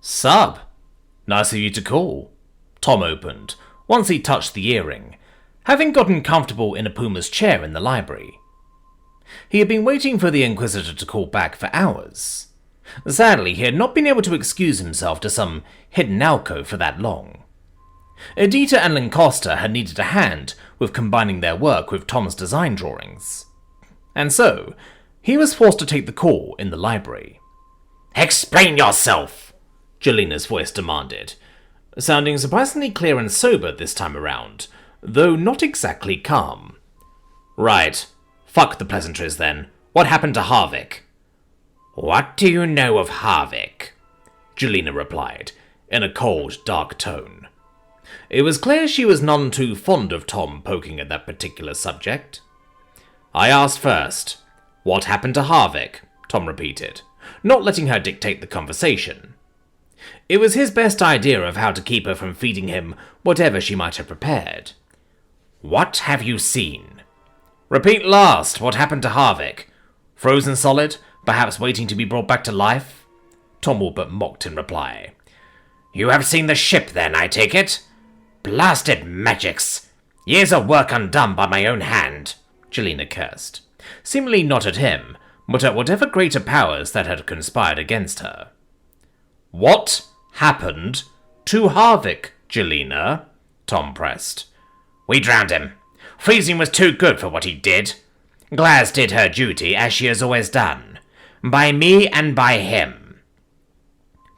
Sub. Nice of you to call. Tom opened, once he touched the earring, having gotten comfortable in a puma's chair in the library. He had been waiting for the Inquisitor to call back for hours. Sadly, he had not been able to excuse himself to some hidden alcove for that long. Edita and Lancaster had needed a hand with combining their work with Tom's design drawings. And so, he was forced to take the call in the library. "Explain yourself!" Joelina's voice demanded, sounding surprisingly clear and sober this time around, though not exactly calm. Right. Fuck the pleasantries then. What happened to Harvick? "What do you know of Harvick?" Joelina replied, in a cold, dark tone. It was clear she was none too fond of Tom poking at that particular subject. I asked first. What happened to Harvick? Tom repeated, not letting her dictate the conversation. It was his best idea of how to keep her from feeding him whatever she might have prepared. "What have you seen?" Repeat last. What happened to Harvick? Frozen solid? Perhaps waiting to be brought back to life? Tom all but mocked in reply. "You have seen the ship then, I take it? Blasted magics! Years of work undone by my own hand," Joelina cursed, seemingly not at him, but at whatever greater powers that had conspired against her. What happened to Harvick, Joelina? Tom pressed. "We drowned him. Freezing was too good for what he did. Glaz did her duty, as she has always done. By me and by him,"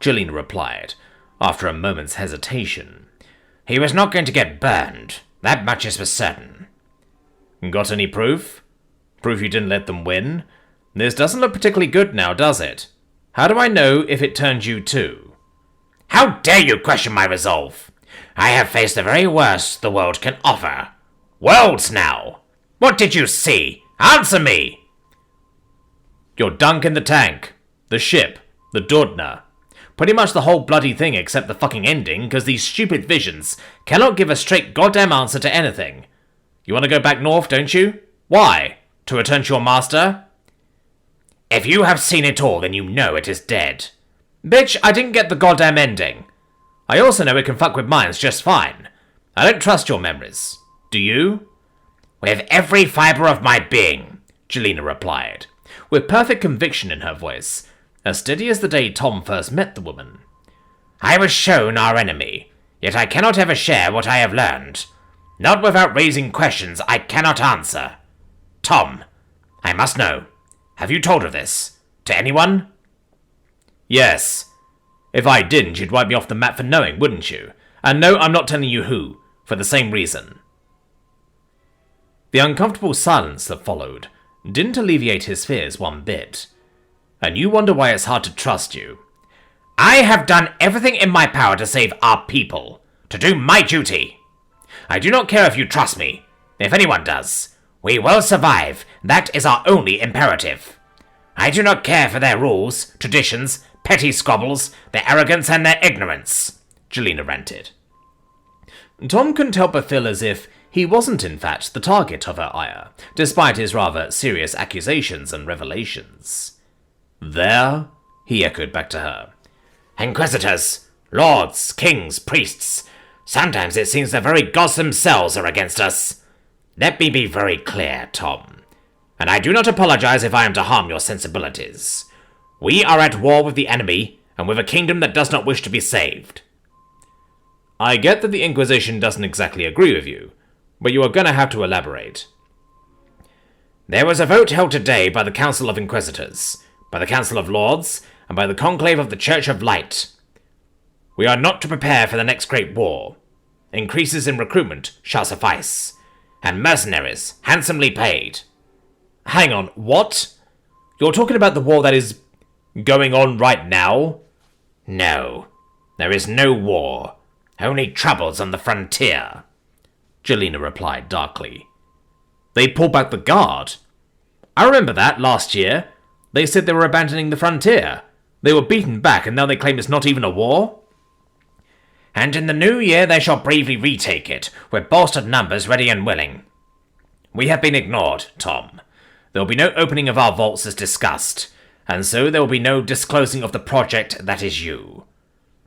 Joelina replied, after a moment's hesitation. "He was not going to get burned. That much is for certain." Got any proof? Proof you didn't let them win? This doesn't look particularly good now, does it? How do I know if it turned you too? "How dare you question my resolve? I have faced the very worst the world can offer. Worlds now! What did you see? Answer me!" Your dunk in the tank. The ship. The Dordna. Pretty much the whole bloody thing except the fucking ending, because these stupid visions cannot give a straight goddamn answer to anything. You want to go back north, don't you? Why? To return to your master? "If you have seen it all, then you know it is dead." Bitch, I didn't get the goddamn ending. I also know it can fuck with minds just fine. I don't trust your memories. Do you? "With every fibre of my being," Joelina replied, with perfect conviction in her voice, as steady as the day Tom first met the woman. "I was shown our enemy, yet I cannot ever share what I have learned. Not without raising questions I cannot answer. Tom, I must know. Have you told of this? To anyone?" Yes. If I didn't, you'd wipe me off the map for knowing, wouldn't you? And no, I'm not telling you who, for the same reason. The uncomfortable silence that followed didn't alleviate his fears one bit. And you wonder why it's hard to trust you. "I have done everything in my power to save our people, to do my duty. I do not care if you trust me. If anyone does, we will survive. That is our only imperative. I do not care for their rules, traditions, petty squabbles, their arrogance and their ignorance," Joelina ranted. Tom couldn't help but feel as if he wasn't in fact the target of her ire, despite his rather serious accusations and revelations. "There?" he echoed back to her. "Inquisitors, lords, kings, priests. Sometimes it seems the very gods themselves are against us. Let me be very clear, Tom, and I do not apologize if I am to harm your sensibilities. We are at war with the enemy, and with a kingdom that does not wish to be saved." I get that the Inquisition doesn't exactly agree with you, but you are going to have to elaborate. "There was a vote held today by the Council of Inquisitors, by the Council of Lords, and by the Conclave of the Church of Light. We are not to prepare for the next great war. Increases in recruitment shall suffice, and mercenaries handsomely paid." Hang on, what? You're talking about the war that is going on right now? "No, there is no war. Only troubles on the frontier," Joelina replied darkly. They pulled back the guard. I remember that last year. They said they were abandoning the frontier. They were beaten back and now they claim it's not even a war? "And in the new year they shall bravely retake it, with bolstered numbers ready and willing. We have been ignored, Tom. There will be no opening of our vaults as discussed, and so there will be no disclosing of the project that is you.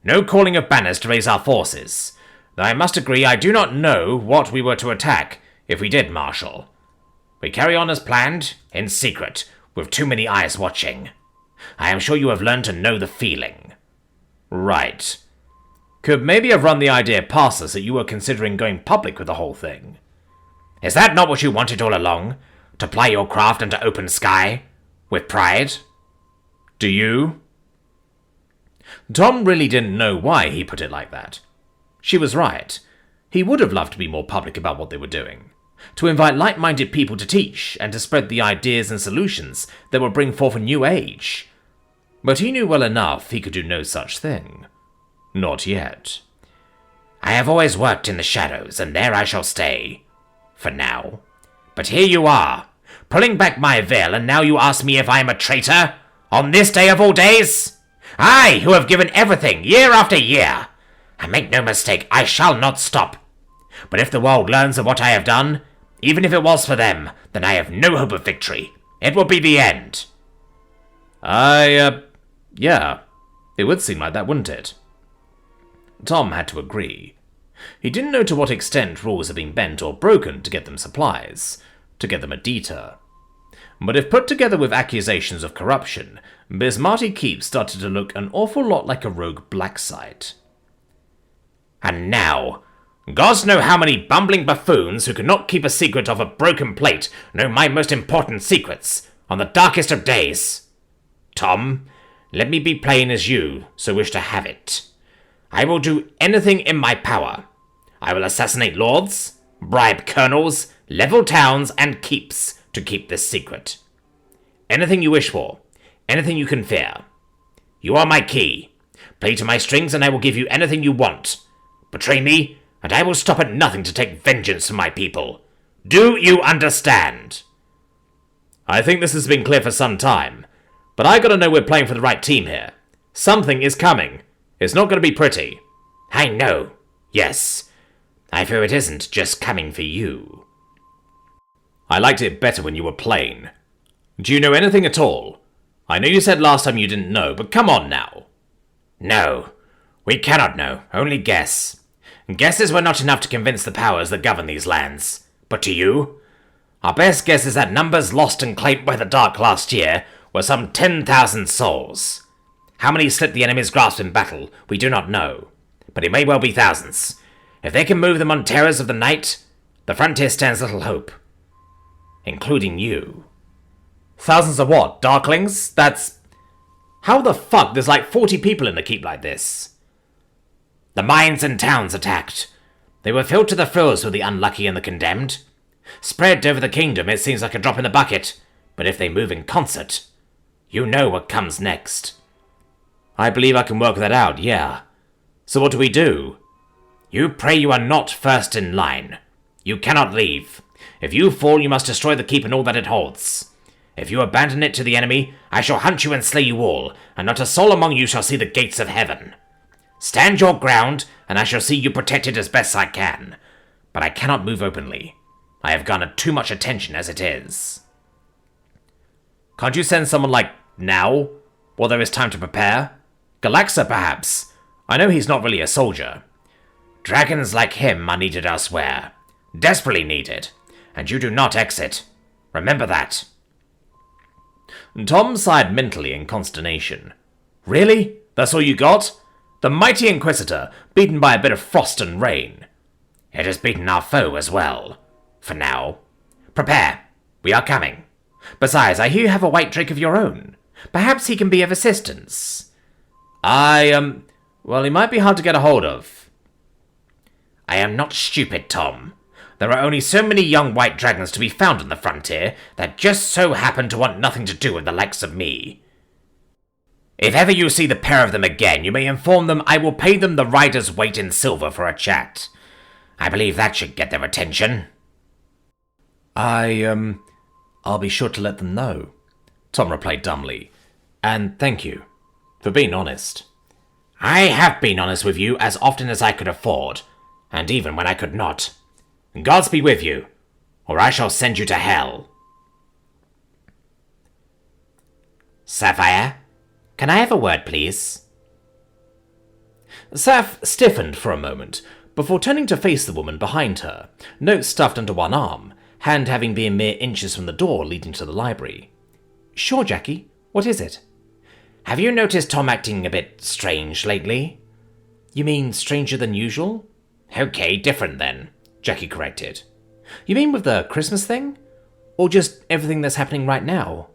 No calling of banners to raise our forces. Though I must agree I do not know what we were to attack if we did, Marshal. We carry on as planned, in secret, with too many eyes watching. I am sure you have learned to know the feeling. Right. Could maybe have run the idea past us that you were considering going public with the whole thing. Is that not what you wanted all along? To ply your craft under open sky? With pride? Do you? Tom really didn't know why he put it like that. She was right. He would have loved to be more public about what they were doing. To invite like-minded people to teach and to spread the ideas and solutions that would bring forth a new age. But he knew well enough he could do no such thing. Not yet. I have always worked in the shadows, and there I shall stay. For now. But here you are, pulling back my veil, and now you ask me if I am a traitor? On this day of all days? I, who have given everything, year after year. And make no mistake, I shall not stop. But if the world learns of what I have done, even if it was for them, then I have no hope of victory. It will be the end. Yeah. It would seem like that, wouldn't it? Tom had to agree. He didn't know to what extent rules had been bent or broken to get them supplies, to get them a detour. But if put together with accusations of corruption, Bismarcky Keep started to look an awful lot like a rogue black site. And now, gods know how many bumbling buffoons who could not keep a secret of a broken plate know my most important secrets on the darkest of days. Tom, let me be plain as you so wish to have it. I will do anything in my power. I will assassinate lords, bribe colonels, level towns, and keeps to keep this secret. Anything you wish for, anything you can fear. You are my key. Play to my strings and I will give you anything you want. Betray me, and I will stop at nothing to take vengeance from my people. Do you understand? I think this has been clear for some time, but I gotta know we're playing for the right team here. Something is coming. It's not gonna be pretty. I know. Yes. I fear it isn't just coming for you. I liked it better when you were plain. Do you know anything at all? I know you said last time you didn't know, but come on now. No. We cannot know. Only guess. Guesses were not enough to convince the powers that govern these lands. But to you? Our best guess is that numbers lost and claimed by the Dark last year were some 10,000 souls. How many slipped the enemy's grasp in battle, we do not know. But it may well be thousands. If they can move them on terrors of the night, the frontier stands little hope. Including you. Thousands of what? Darklings? That's... How the fuck there's like 40 people in the keep like this? The mines and towns attacked. They were filled to the frills with the unlucky and the condemned. Spread over the kingdom, it seems like a drop in the bucket. But if they move in concert, you know what comes next. I believe I can work that out, yeah. So what do we do? You pray you are not first in line. You cannot leave. If you fall, you must destroy the keep and all that it holds. If you abandon it to the enemy, I shall hunt you and slay you all, and not a soul among you shall see the gates of heaven. Stand your ground, and I shall see you protected as best I can. But I cannot move openly. I have garnered too much attention as it is. Can't you send someone like now? While there is time to prepare? Galaxa, perhaps? I know he's not really a soldier. Dragons like him are needed elsewhere. Desperately needed. And you do not exit. Remember that. Tom sighed mentally in consternation. Really? That's all you got? The mighty Inquisitor, beaten by a bit of frost and rain. It has beaten our foe as well. For now. Prepare. We are coming. Besides, I hear you have a white drake of your own. Perhaps he can be of assistance. Well, he might be hard to get a hold of. I am not stupid, Tom. There are only so many young white dragons to be found on the frontier that just so happen to want nothing to do with the likes of me. If ever you see the pair of them again, you may inform them I will pay them the rider's weight in silver for a chat. I believe that should get their attention. I'll be sure to let them know, Tom replied dumbly. And thank you for being honest. I have been honest with you as often as I could afford, and even when I could not. Gods be with you, or I shall send you to hell. Sapphire, can I have a word, please? Saph stiffened for a moment, before turning to face the woman behind her, notes stuffed under one arm, hand having been mere inches from the door leading to the library. "Sure, Jackie. What is it?" "Have you noticed Tom acting a bit strange lately?" "You mean stranger than usual?" "Okay, different then," Jackie corrected. "You mean with the Christmas thing? Or just everything that's happening right now?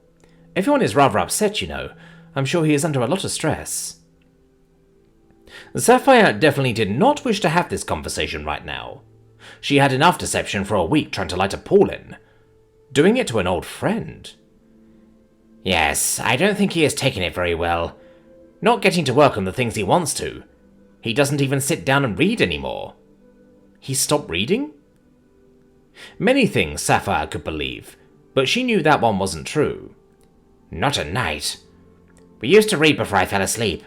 Everyone is rather upset, you know. I'm sure he is under a lot of stress." Sapphire definitely did not wish to have this conversation right now. She had enough deception for a week trying to light a Paul in. Doing it to an old friend. "Yes, I don't think he has taken it very well. Not getting to work on the things he wants to. He doesn't even sit down and read anymore." He stopped reading? Many things Sapphire could believe, but she knew that one wasn't true. "Not at night. We used to read before I fell asleep.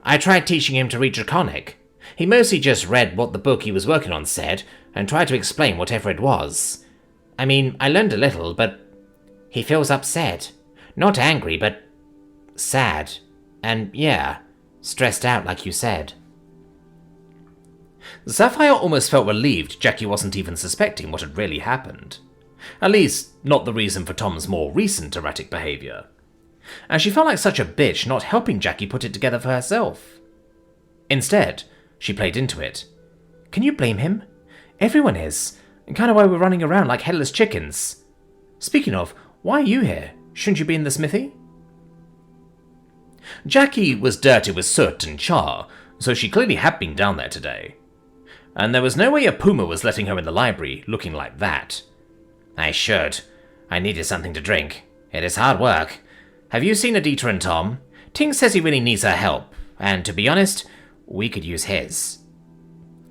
I tried teaching him to read Draconic. He mostly just read what the book he was working on said, and tried to explain whatever it was. I mean, I learned a little, but he feels upset. Not angry, but sad. And yeah, stressed out like you said." Sapphire almost felt relieved Jackie wasn't even suspecting what had really happened. At least, not the reason for Tom's more recent erratic behaviour. And she felt like such a bitch not helping Jackie put it together for herself. Instead, she played into it. "Can you blame him? Everyone is. Kind of why we're running around like headless chickens. Speaking of, why are you here? Shouldn't you be in the smithy?" Jackie was dirty with soot and char, so she clearly had been down there today. And there was no way a puma was letting her in the library looking like that. "I should. I needed something to drink. It is hard work. Have you seen Adita and Tom? Tink says he really needs her help, and to be honest, we could use his."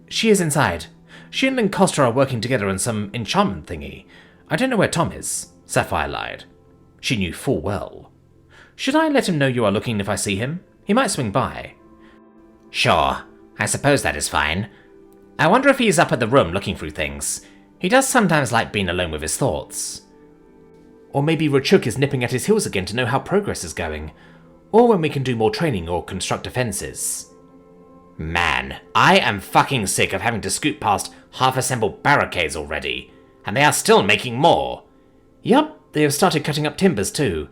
"She is inside. She and Lancaster are working together on some enchantment thingy. I don't know where Tom is," Sapphire lied. She knew full well. "Should I let him know you are looking if I see him? He might swing by." "Sure. I suppose that is fine. I wonder if he is up at the room looking through things. He does sometimes like being alone with his thoughts." "Or maybe Rachuk is nipping at his heels again to know how progress is going. Or when we can do more training or construct defences." Man, I am fucking sick of having to scoot past half-assembled barricades already, and they are still making more. "Yup, they have started cutting up timbers too.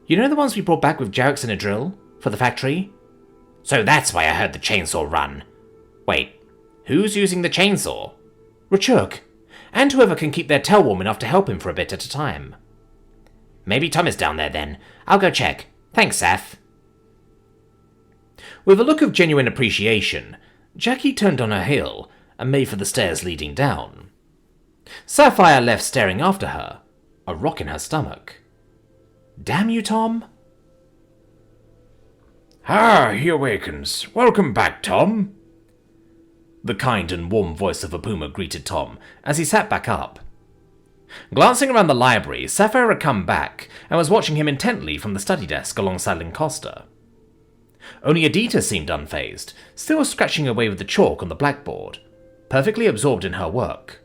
You know the ones we brought back with Jarrex and a drill? For the factory?" "So that's why I heard the chainsaw run. Wait, who's using the chainsaw?" "Rachuk. And whoever can keep their tail warm enough to help him for a bit at a time." "Maybe Tom is down there then. I'll go check. Thanks, Saph." With a look of genuine appreciation, Jackie turned on her heel and made for the stairs leading down. Sapphire left staring after her, a rock in her stomach. "Damn you, Tom." "Ah, he awakens. Welcome back, Tom." The kind and warm voice of a puma greeted Tom as he sat back up. Glancing around the library, Sapphire had come back and was watching him intently from the study desk alongside Lancaster. Only Adita seemed unfazed, still scratching away with the chalk on the blackboard, perfectly absorbed in her work.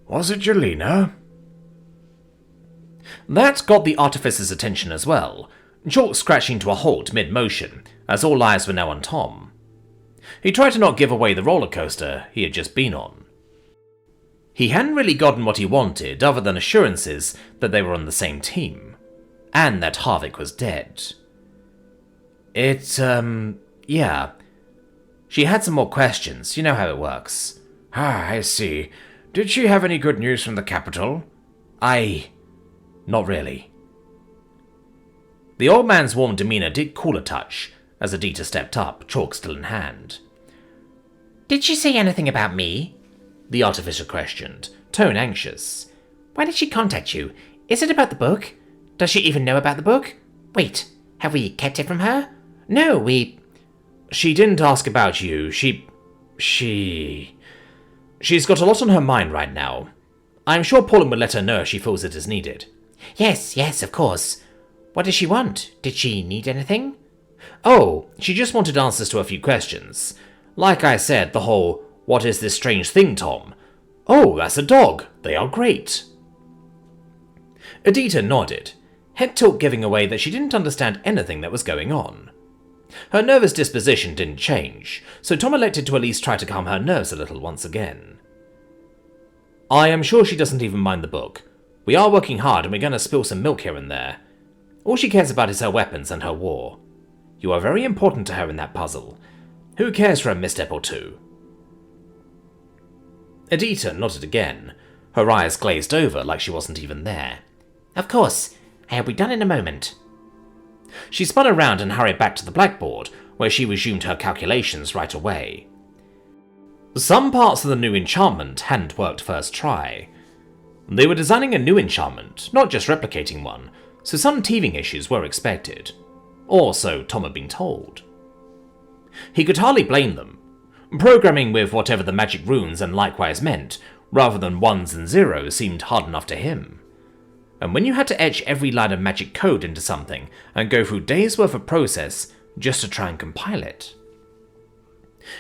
"Was it Joelina?" That got the artificer's attention as well, chalk scratching to a halt mid-motion, as all eyes were now on Tom. He tried to not give away the roller coaster he had just been on. He hadn't really gotten what he wanted other than assurances that they were on the same team, and that Harvick was dead. Yeah. She had some more questions, you know how it works. "Ah, I see. Did she have any good news from the capital?" Not really." The old man's warm demeanour did cool a touch as Adita stepped up, chalk still in hand. "Did she say anything about me?" the artificer questioned, tone anxious. "Why did she contact you? Is it about the book? Does she even know about the book? Wait, have we kept it from her? No, we..." "She didn't ask about you. She's got a lot on her mind right now. I'm sure Paulin would let her know if she feels it is needed." Yes, of course. What does she want? Did she need anything?" "Oh, she just wanted answers to a few questions. Like I said, the whole, 'What is this strange thing, Tom?' Oh, that's a dog. They are great." Adita nodded, head tilt giving away that she didn't understand anything that was going on. Her nervous disposition didn't change, so Tom elected to at least try to calm her nerves a little once again. I am sure she doesn't even mind the book. We are working hard and we're going to spill some milk here and there. All she cares about is her weapons and her war. You are very important to her in that puzzle. Who cares for a misstep or two? Edita nodded again. Her eyes glazed over like she wasn't even there. Of course. I'll be done in a moment. She spun around and hurried back to the blackboard, where she resumed her calculations right away. Some parts of the new enchantment hadn't worked first try. They were designing a new enchantment, not just replicating one, so some teething issues were expected. Or so Tom had been told. He could hardly blame them. Programming with whatever the magic runes and likewise meant, rather than ones and zeros, seemed hard enough to him. And when you had to etch every line of magic code into something and go through days' worth of process just to try and compile it.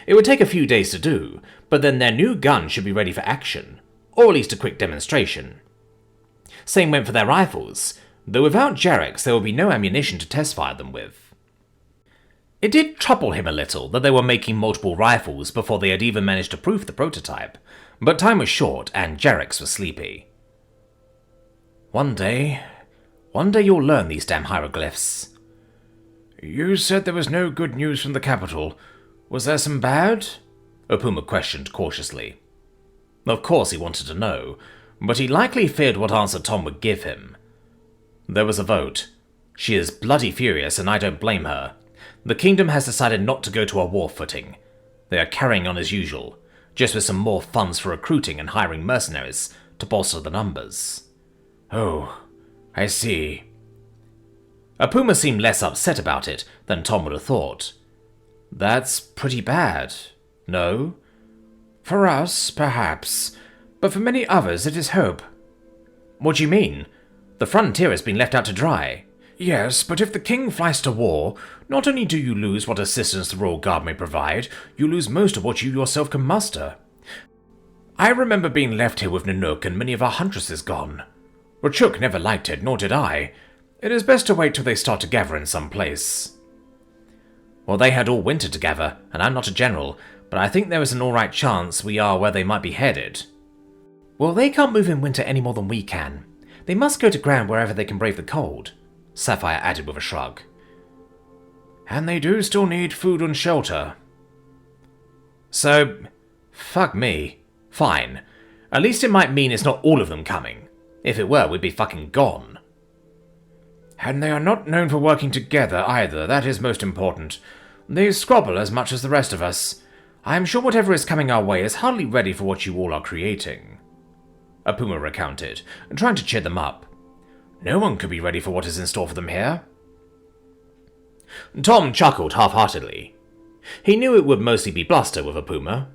It would take a few days to do, but then their new gun should be ready for action, or at least a quick demonstration. Same went for their rifles, though without Jarek's there would be no ammunition to test fire them with. It did trouble him a little that they were making multiple rifles before they had even managed to proof the prototype, but time was short and Jarek's was sleepy. One day you'll learn these damn hieroglyphs. You said there was no good news from the capital. Was there some bad? Opuma questioned cautiously. Of course he wanted to know, but he likely feared what answer Tom would give him. There was a vote. She is bloody furious and I don't blame her. The kingdom has decided not to go to a war footing. They are carrying on as usual, just with some more funds for recruiting and hiring mercenaries to bolster the numbers. Oh, I see. Opuma seemed less upset about it than Tom would have thought. That's pretty bad, no? For us, perhaps, but for many others it is hope. What do you mean? The frontier has been left out to dry. Yes, but if the king flies to war, not only do you lose what assistance the royal guard may provide, you lose most of what you yourself can muster. I remember being left here with Nanook and many of our huntresses gone. Rachuk never liked it, nor did I. It is best to wait till they start to gather in some place. Well, they had all winter to gather, and I'm not a general, but I think there is an alright chance we are where they might be headed. Well, they can't move in winter any more than we can. They must go to ground wherever they can brave the cold, Sapphire added with a shrug. And they do still need food and shelter. So, fuck me. Fine. At least it might mean it's not all of them coming. If it were, we'd be fucking gone. And they are not known for working together either, that is most important. They squabble as much as the rest of us. I am sure whatever is coming our way is hardly ready for what you all are creating. Opuma recounted, trying to cheer them up. No one could be ready for what is in store for them here. Tom chuckled half-heartedly. He knew it would mostly be bluster with Opuma.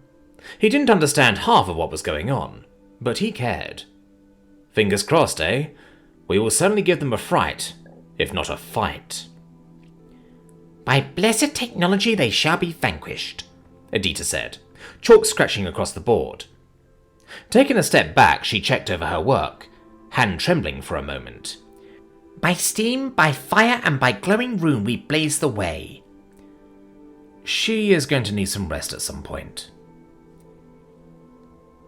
He didn't understand half of what was going on, but he cared. Fingers crossed, eh? We will certainly give them a fright, if not a fight. By blessed technology they shall be vanquished, Edita said, chalk scratching across the board. Taking a step back, she checked over her work, hand trembling for a moment. By steam, by fire, and by glowing rune we blaze the way. She is going to need some rest at some point.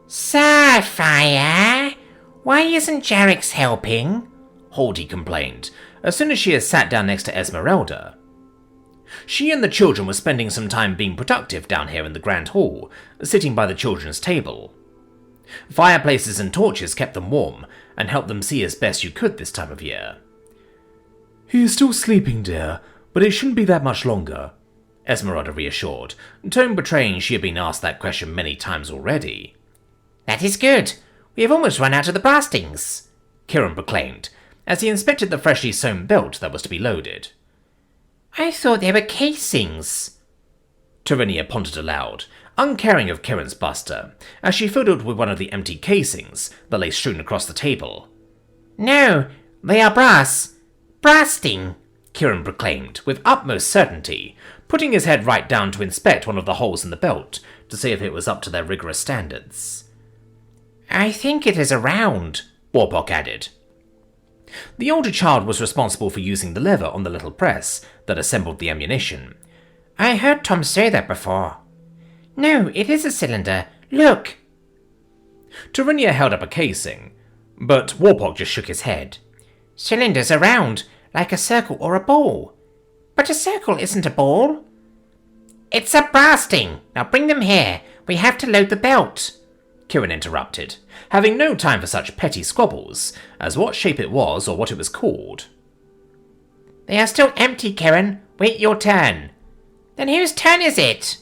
Sapphire, why isn't Jarek's helping? Haldy complained, as soon as she had sat down next to Esmeralda. She and the children were spending some time being productive down here in the Grand Hall, sitting by the children's table. Fireplaces and torches kept them warm, and helped them see as best you could this time of year. He is still sleeping, dear, but it shouldn't be that much longer, Esmeralda reassured, tone betraying she had been asked that question many times already. That is good. We have almost run out of the blastings, Kiran proclaimed, as he inspected the freshly sewn belt that was to be loaded. I thought they were casings. Terinia pondered aloud, uncaring of Kiran's buster, as she fiddled with one of the empty casings that lay strewn across the table. No, they are brass. Blasting, Kiran proclaimed with utmost certainty, putting his head right down to inspect one of the holes in the belt to see if it was up to their rigorous standards. I think it is a round, Warpock added. The older child was responsible for using the lever on the little press that assembled the ammunition, I heard Tom say that before. No, it is a cylinder. Look! Torinia held up a casing, but Warpog just shook his head. Cylinders are round, like a circle or a ball. But a circle isn't a ball. It's a blasting! Now bring them here. We have to load the belt. Kieran interrupted, having no time for such petty squabbles as what shape it was or what it was called. They are still empty, Kieran. Wait your turn. Then whose turn is it?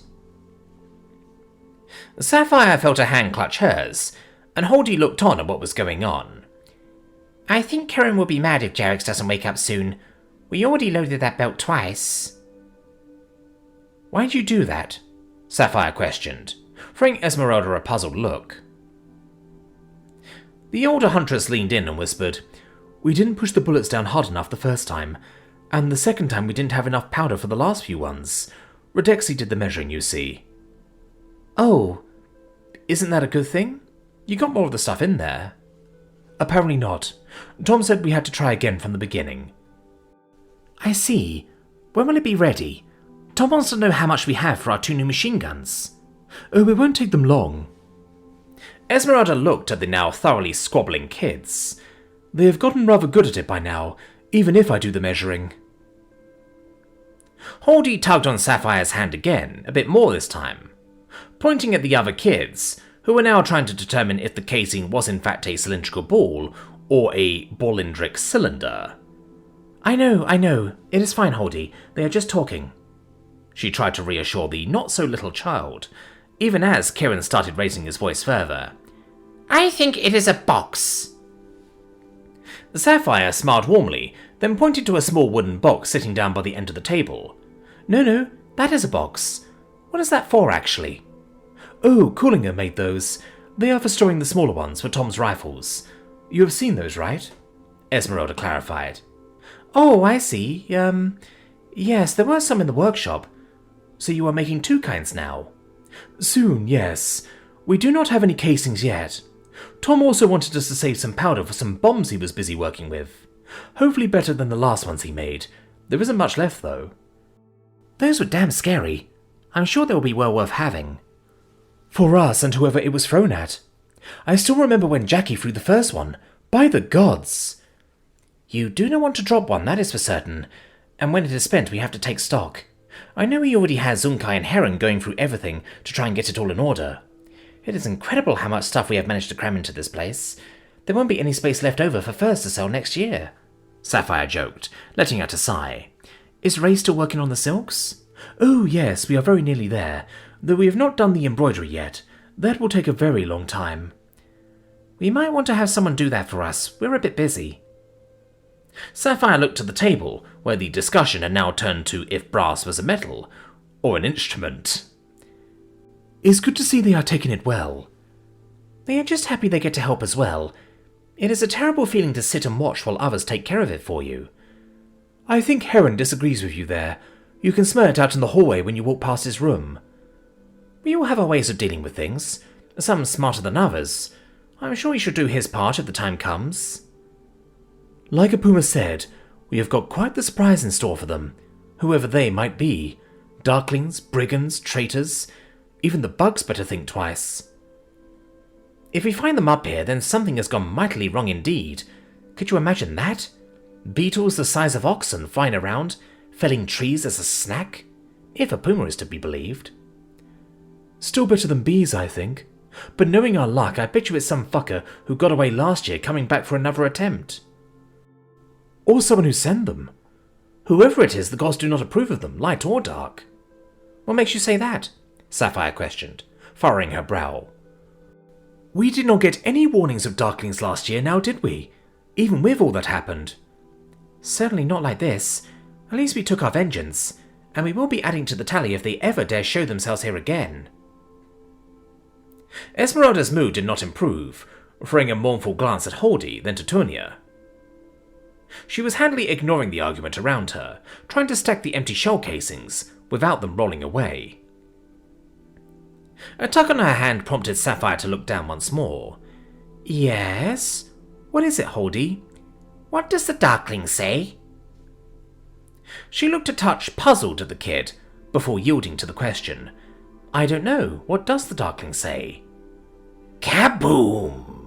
Sapphire felt a hand clutch hers, and Holdy looked on at what was going on. I think Kieran will be mad if Jarix doesn't wake up soon. We already loaded that belt twice. Why'd you do that? Sapphire questioned, throwing Esmeralda a puzzled look. The older Huntress leaned in and whispered, We didn't push the bullets down hard enough the first time, and the second time we didn't have enough powder for the last few ones. Redexi did the measuring, you see. Oh, isn't that a good thing? You got more of the stuff in there. Apparently not. Tom said we had to try again from the beginning. I see. When will it be ready? Tom wants to know how much we have for our 2 new machine guns. Oh, it won't take them long. Esmeralda looked at the now thoroughly squabbling kids. They have gotten rather good at it by now, even if I do the measuring. Holdy tugged on Sapphire's hand again, a bit more this time, pointing at the other kids, who were now trying to determine if the casing was in fact a cylindrical ball or a bolindric cylinder. I know. It is fine, Holdy. They are just talking. She tried to reassure the not-so-little child, even as Kieran started raising his voice further. I think it is a box. Sapphire smiled warmly, then pointed to a small wooden box sitting down by the end of the table. No, that is a box. What is that for, actually? Oh, Coolinger made those. They are for storing the smaller ones for Tom's rifles. You have seen those, right? Esmeralda clarified. Oh, I see. Yes, there were some in the workshop. So you are making 2 kinds now? Soon, yes. We do not have any casings yet. Tom also wanted us to save some powder for some bombs he was busy working with. Hopefully better than the last ones he made. There isn't much left, though. Those were damn scary. I'm sure they will be well worth having. For us and whoever it was thrown at. I still remember when Jackie threw the first one. By the gods! You do not want to drop one, that is for certain. And when it is spent, we have to take stock. I know he already has Zunkai and Heron going through everything to try and get it all in order. It is incredible how much stuff we have managed to cram into this place. There won't be any space left over for furs to sell next year. Sapphire joked, letting out a sigh. Is Ray still working on the silks? Oh yes, we are very nearly there, though we have not done the embroidery yet. That will take a very long time. We might want to have someone do that for us. We're a bit busy. Sapphire looked at the table, where the discussion had now turned to if brass was a metal, or an instrument. It's good to see they are taking it well. They are just happy they get to help as well. It is a terrible feeling to sit and watch while others take care of it for you. I think Heron disagrees with you there. You can smell it out in the hallway when you walk past his room. We all have our ways of dealing with things, some smarter than others. I'm sure he should do his part if the time comes. Like Apuma said, we have got quite the surprise in store for them, whoever they might be. Darklings, brigands, traitors, even the bugs better think twice. If we find them up here, then something has gone mightily wrong indeed. Could you imagine that? Beetles the size of oxen flying around, felling trees as a snack? If Apuma is to be believed. Still better than bees, I think. But knowing our luck, I bet you it's some fucker who got away last year coming back for another attempt. Or someone who sent them. Whoever it is, the gods do not approve of them, light or dark. What makes you say that? Sapphire questioned, furrowing her brow. We did not get any warnings of darklings last year, now did we? Even with all that happened. Certainly not like this. At least we took our vengeance, and we will be adding to the tally if they ever dare show themselves here again. Esmeralda's mood did not improve, throwing a mournful glance at Holdy, then to Tunia. She was handily ignoring the argument around her, trying to stack the empty shell casings without them rolling away. A tug on her hand prompted Sapphire to look down once more. Yes? What is it, Holdy? What does the Darkling say? She looked a touch puzzled at the kid, before yielding to the question. I don't know. What does the Darkling say? Kaboom!